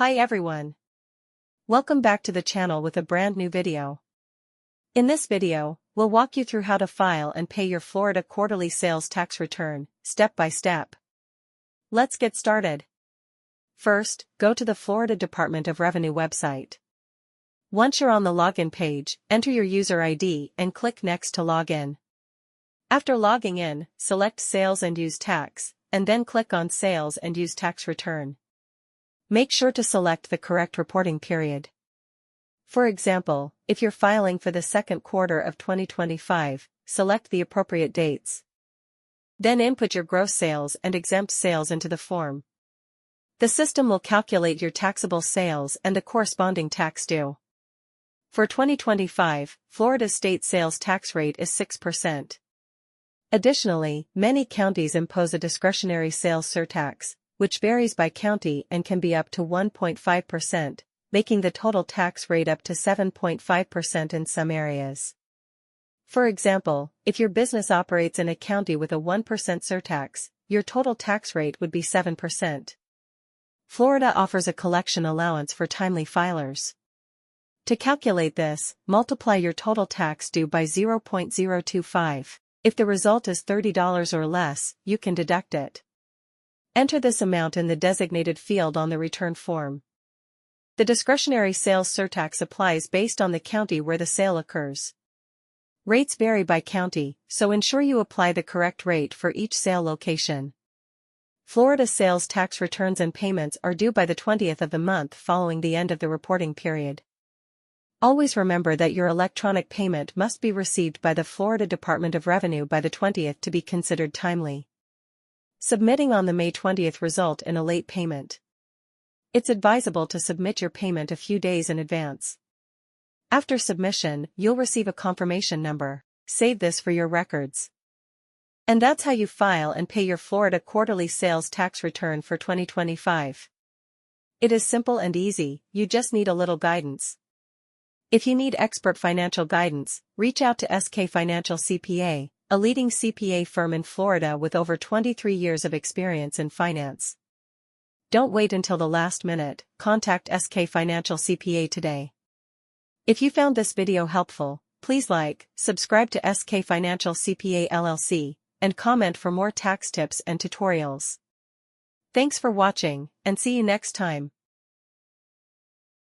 Hi everyone. Welcome back to the channel with a brand new video. In this video, we'll walk you through how to file and pay your Florida quarterly sales tax return, step by step. Let's get started. First, go to the Florida Department of Revenue website. Once you're on the login page, enter your user ID and click Next to log in. After logging in, select Sales and Use Tax, and then click on Sales and Use Tax Return. Make sure to select the correct reporting period. For example, if you're filing for the second quarter of 2025, select the appropriate dates. Then input your gross sales and exempt sales into the form. The system will calculate your taxable sales and the corresponding tax due. For 2025, Florida's state sales tax rate is 6%. Additionally, many counties impose a discretionary sales surtax, which varies by county and can be up to 1.5%, making the total tax rate up to 7.5% in some areas. For example, if your business operates in a county with a 1% surtax, your total tax rate would be 7%. Florida offers a collection allowance for timely filers. To calculate this, multiply your total tax due by 0.025. If the result is $30 or less, you can deduct it. Enter this amount in the designated field on the return form. The discretionary sales surtax applies based on the county where the sale occurs. Rates vary by county, so ensure you apply the correct rate for each sale location. Florida sales tax returns and payments are due by the 20th of the month following the end of the reporting period. Always remember that your electronic payment must be received by the Florida Department of Revenue by the 20th to be considered timely. Submitting on the May 20th result in a late payment. It's advisable to submit your payment a few days in advance. After submission, you'll receive a confirmation number. Save this for your records. And that's how you file and pay your Florida quarterly sales tax return for 2025. It is simple and easy, you just need a little guidance. If you need expert financial guidance, reach out to SK Financial CPA, a leading CPA firm in Florida with over 23 years of experience in finance. Don't wait until the last minute, contact SK Financial CPA today. If you found this video helpful, please like, subscribe to SK Financial CPA LLC, and comment for more tax tips and tutorials. Thanks for watching, and see you next time.